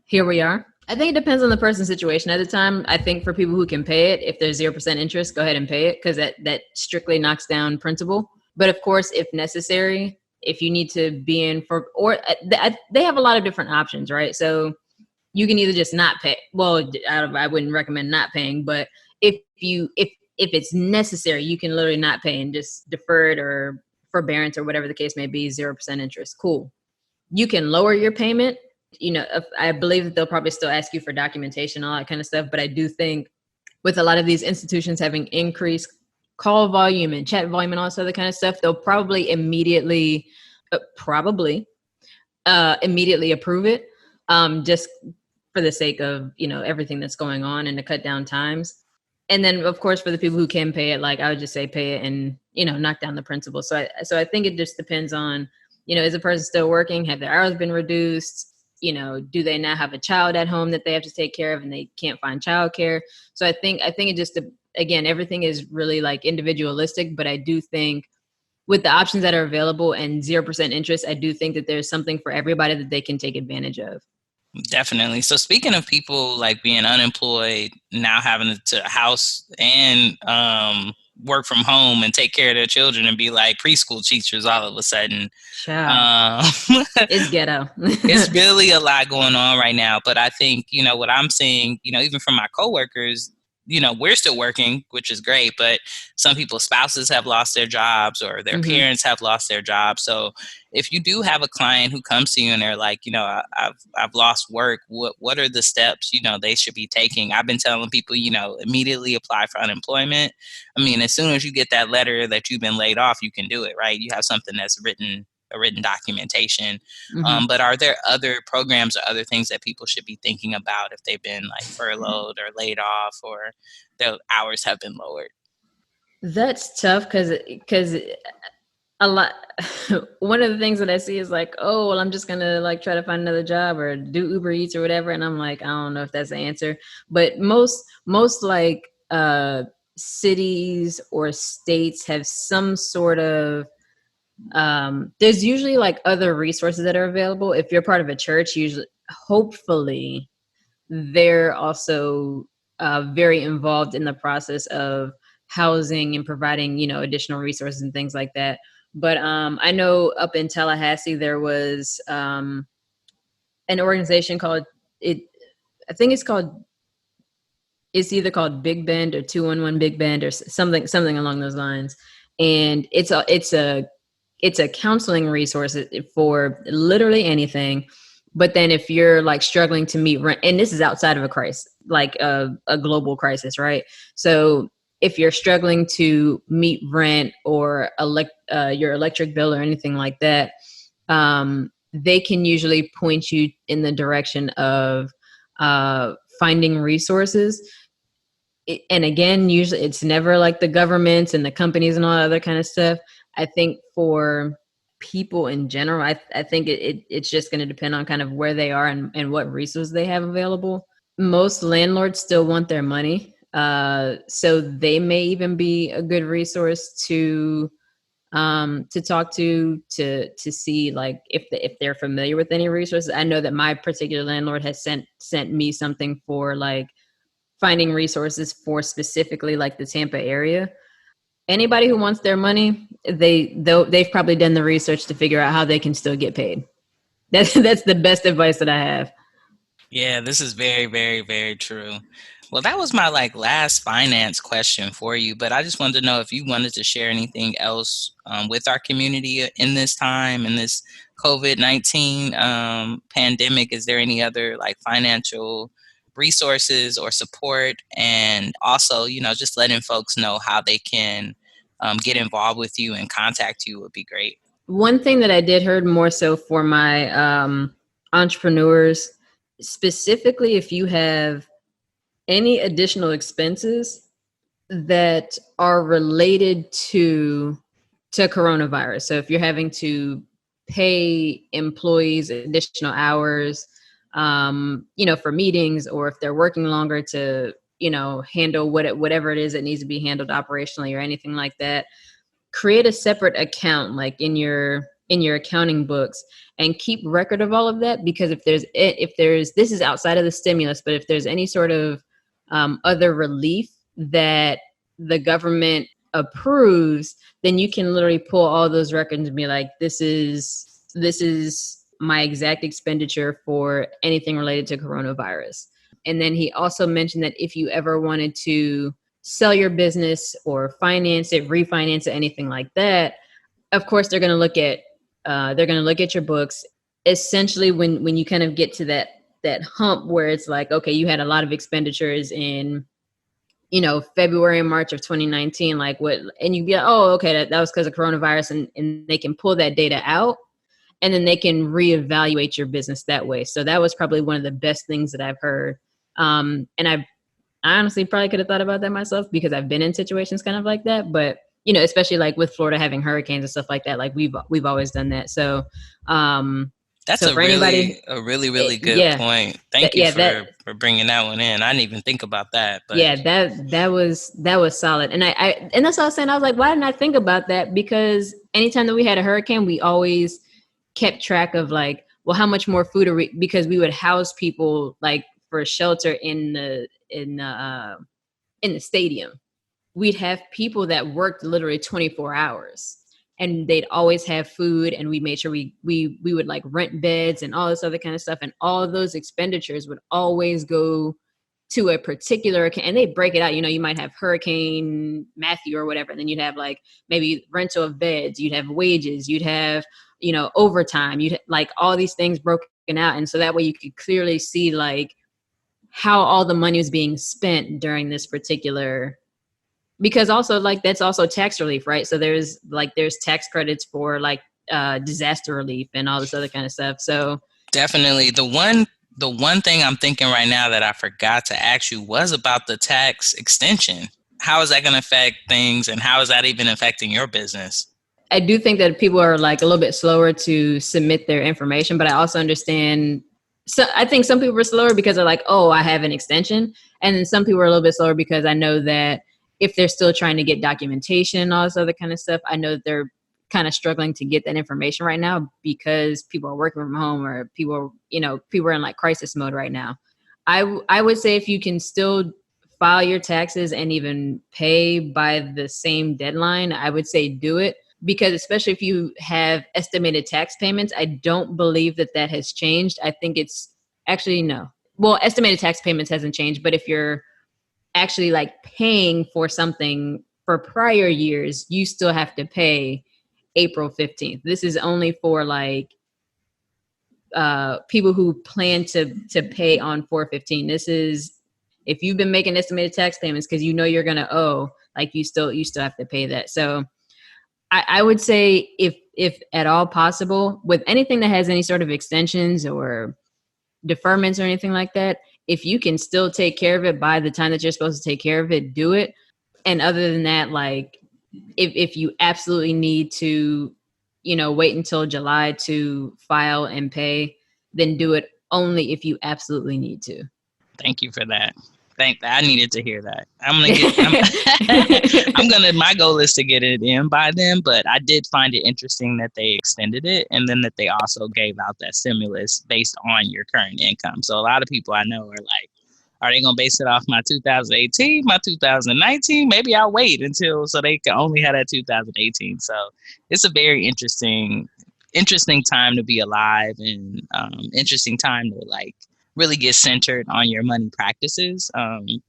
Here we are. I think it depends on the person's situation at the time. I think for people who can pay it, if there's 0% interest, go ahead and pay it, because that strictly knocks down principal. But of course, if necessary, if you need to be in for, or they have a lot of different options, right? So you can either just not pay. Well, I wouldn't recommend not paying, but if it's necessary, you can literally not pay and just defer it or forbearance or whatever the case may be, 0% interest. Cool. You can lower your payment. I believe that they'll probably still ask you for documentation, all that kind of stuff. But I do think with a lot of these institutions having increased call volume and chat volume and all this other kind of stuff, they'll probably immediately approve it, just for the sake of, everything that's going on and to cut down times. And then, of course, for the people who can pay it, like I would just say pay it and, knock down the principal. So I think it just depends on, is the person still working? Have their hours been reduced? Do they now have a child at home that they have to take care of and they can't find childcare? So I think it just, again, everything is really like individualistic, but I do think with the options that are available and 0% interest, I do think that there's something for everybody that they can take advantage of. Definitely. So speaking of people like being unemployed, now having to house and work from home and take care of their children and be like preschool teachers all of a sudden. It's ghetto. It's really a lot going on right now. But I think, what I'm seeing, even from my coworkers, we're still working, which is great, but some people's spouses have lost their jobs or their parents have lost their jobs. So if you do have a client who comes to you and they're like, I've lost work, what are the steps, they should be taking? I've been telling people, immediately apply for unemployment. I mean, as soon as you get that letter that you've been laid off, you can do it, right? You have something that's a written documentation. But are there other programs or other things that people should be thinking about if they've been like furloughed or laid off or their hours have been lowered? That's tough because a lot. One of the things that I see is like, oh, well, I'm just gonna like try to find another job or do Uber Eats or whatever, and I'm like, I don't know if that's the answer. But most like cities or states have some sort of there's usually like other resources that are available. If you're part of a church, usually, hopefully, they're also very involved in the process of housing and providing, additional resources and things like that. But I know up in Tallahassee, there was an organization called it. I think it's either called Big Bend or 211 Big Bend or something along those lines. And it's a counseling resource for literally anything. But then if you're like struggling to meet rent, and this is outside of a crisis, like a global crisis, right? So if you're struggling to meet rent or your electric bill or anything like that, they can usually point you in the direction of finding resources. And again, usually it's never like the governments and the companies and all that other kind of stuff. I think for people in general, I think it's just going to depend on kind of where they are and what resources they have available. Most landlords still want their money. So they may even be a good resource to talk to see like if they're familiar with any resources. I know that my particular landlord has sent me something for like finding resources for specifically like the Tampa area. Anybody who wants their money, they've probably done the research to figure out how they can still get paid. That's the best advice that I have. Yeah, this is very, very, very true. Well, that was my last finance question for you, but I just wanted to know if you wanted to share anything else with our community in this time, in this COVID-19 pandemic. Is there any other financial resources or support? And also, just letting folks know how they can get involved with you and contact you would be great. One thing that I did heard more so for my entrepreneurs, specifically if you have any additional expenses that are related to coronavirus. So if you're having to pay employees additional hours, for meetings, or if they're working longer to, handle whatever it is that needs to be handled operationally or anything like that, create a separate account like in your accounting books and keep record of all of that. Because if there's this is outside of the stimulus, but if there's any sort of other relief that the government approves, then you can literally pull all those records and be like, this is my exact expenditure for anything related to coronavirus. And then he also mentioned that if you ever wanted to sell your business or finance it, refinance it, anything like that, of course they're going to look at your books. Essentially, when you kind of get to that hump where it's like, okay, you had a lot of expenditures in, February and March of 2019, like what, and you'd be like, oh, okay, that was because of coronavirus, and they can pull that data out, and then they can reevaluate your business that way. So that was probably one of the best things that I've heard. And I honestly probably could have thought about that myself because I've been in situations kind of like that, but especially like with Florida having hurricanes and stuff like that, like we've always done that. So, that's so a really good point. Thank you for bringing that one in. I didn't even think about that. But yeah, that was solid. And I that's what I was saying. I was like, why didn't I think about that? Because anytime that we had a hurricane, we always kept track of like, well, how much more food are we, because we would house people like for shelter in the stadium. We'd have people that worked literally 24 hours. And they'd always have food, and we made sure we would like rent beds and all this other kind of stuff. And all of those expenditures would always go to a particular account, and they break it out. You might have Hurricane Matthew or whatever, and then you'd have like maybe rental of beds, you'd have wages, you'd have, overtime, you'd like all these things broken out. And so that way you could clearly see like how all the money was being spent during this particular. Because also like that's also tax relief, right? So there's tax credits for like disaster relief and all this other kind of stuff. So definitely the one thing I'm thinking right now that I forgot to ask you was about the tax extension. How is that going to affect things, and how is that even affecting your business? I do think that people are like a little bit slower to submit their information, but I also understand. So I think some people are slower because they're like, oh, I have an extension. And then some people are a little bit slower because I know that if they're still trying to get documentation and all this other kind of stuff, I know that they're kind of struggling to get that information right now because people are working from home or people are in like crisis mode right now. I would say if you can still file your taxes and even pay by the same deadline, I would say do it, because especially if you have estimated tax payments, I don't believe that has changed. I think it's actually no. Well, estimated tax payments hasn't changed, but if you're actually like paying for something for prior years, you still have to pay April 15th. This is only for like people who plan to pay on 4/15. This is if you've been making estimated tax payments because you know you're going to owe, like you still have to pay that. So I would say if at all possible, with anything that has any sort of extensions or deferments or anything like that, if you can still take care of it by the time that you're supposed to take care of it, do it. And other than that, like if you absolutely need to, wait until July to file and pay, then do it only if you absolutely need to. Thank you for that. I needed to hear that. My goal is to get it in by then, but I did find it interesting that they extended it and then that they also gave out that stimulus based on your current income. So a lot of people I know are like, are they going to base it off my 2018, my 2019? Maybe I'll wait until so they can only have that 2018. So it's a very interesting time to be alive and interesting time to like really get centered on your money practices,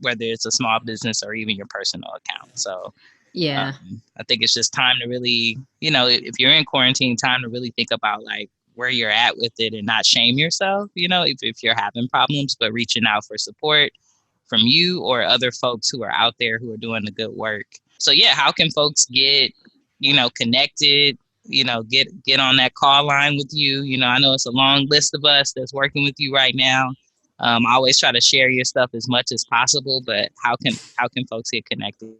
whether it's a small business or even your personal account. So yeah, I think it's just time to really, if you're in quarantine, time to really think about like where you're at with it and not shame yourself, if you're having problems, but reaching out for support from you or other folks who are out there who are doing the good work. So yeah, how can folks get, connected, get on that call line with you? I know it's a long list of us that's working with you right now. I always try to share your stuff as much as possible, but how can folks get connected?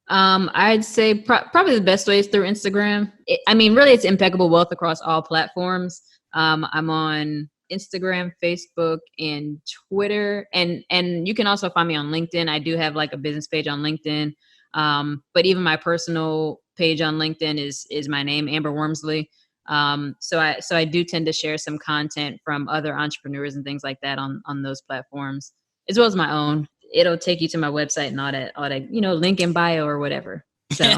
I'd say probably the best way is through Instagram. Really, it's Impeccable Wealth across all platforms. I'm on Instagram, Facebook, and Twitter, and you can also find me on LinkedIn. I do have like a business page on LinkedIn, but even my personal page on LinkedIn is my name, Amber Wormsley. So I do tend to share some content from other entrepreneurs and things like that on those platforms, as well as my own. It'll take you to my website and all that, link in bio or whatever. So all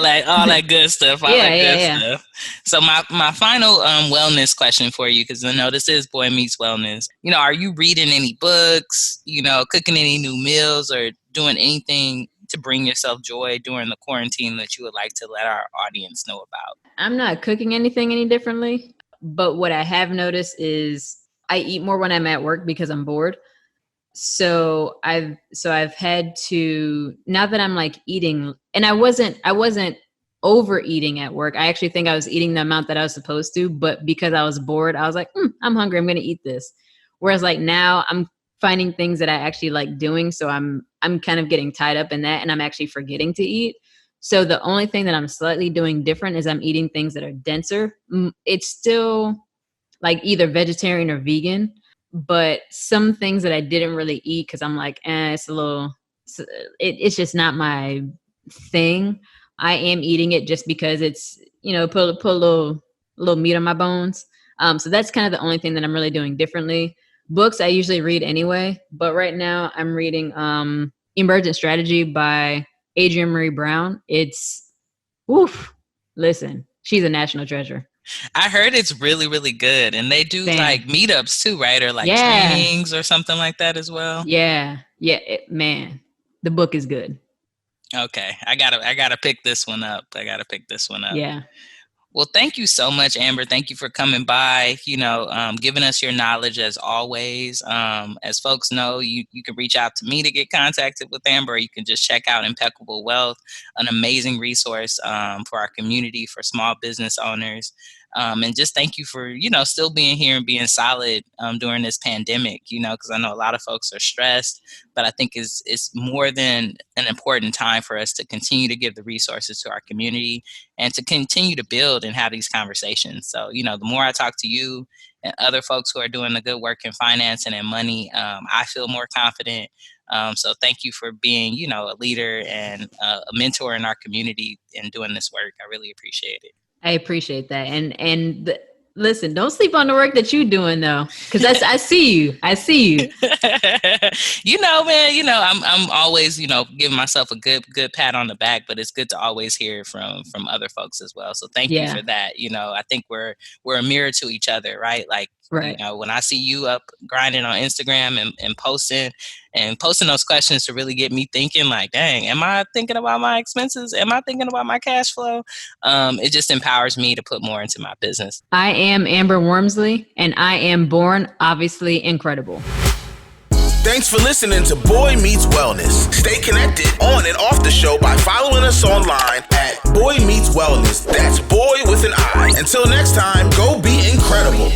that good stuff. Stuff. So my final wellness question for you, because I know this is Boy Meets Wellness. Are you reading any books? Cooking any new meals or doing anything to bring yourself joy during the quarantine that you would like to let our audience know about? I'm not cooking anything any differently, but what I have noticed is I eat more when I'm at work because I'm bored. So I've had to, now that I'm like eating, and I wasn't overeating at work. I actually think I was eating the amount that I was supposed to, but because I was bored, I was like, I'm hungry, I'm going to eat this. Whereas like now I'm finding things that I actually like doing. So I'm kind of getting tied up in that and I'm actually forgetting to eat. So the only thing that I'm slightly doing different is I'm eating things that are denser. It's still like either vegetarian or vegan, but some things that I didn't really eat because I'm like, it's it's just not my thing. I am eating it just because it's, put a little meat on my bones. So that's kind of the only thing that I'm really doing differently. Books I usually read anyway, but right now I'm reading Emergent Strategy by Adrienne Marie Brown. It's, listen, she's a national treasure. I heard it's really, really good. And they do like meetups too, right? Or like trainings or something like that as well. Yeah. Yeah. Man, the book is good. Okay. I gotta pick this one up. Yeah. Well, thank you so much, Amber. Thank you for coming by, giving us your knowledge as always. As folks know, you can reach out to me to get contacted with Amber, or you can just check out Impeccable Wealth, an amazing resource for our community, for small business owners. And just thank you for, still being here and being solid during this pandemic, because I know a lot of folks are stressed, but I think it's more than an important time for us to continue to give the resources to our community and to continue to build and have these conversations. So, the more I talk to you and other folks who are doing the good work in finance and in money, I feel more confident. So thank you for being, a leader and a mentor in our community and doing this work. I really appreciate it. I appreciate that. And listen, don't sleep on the work that you're doing though. Cause I see you. Man, I'm always, giving myself a good pat on the back, but it's good to always hear from other folks as well. So thank you for that. I think we're a mirror to each other, right? Like, right. When I see you up grinding on Instagram and posting those questions to really get me thinking like, dang, am I thinking about my expenses? Am I thinking about my cash flow? It just empowers me to put more into my business. I am Amber Wormsley, and I am born obviously incredible. Thanks for listening to BOI Meets Wellness. Stay connected on and off the show by following us online at BOI Meets Wellness. That's boy with an I. Until next time, go be incredible.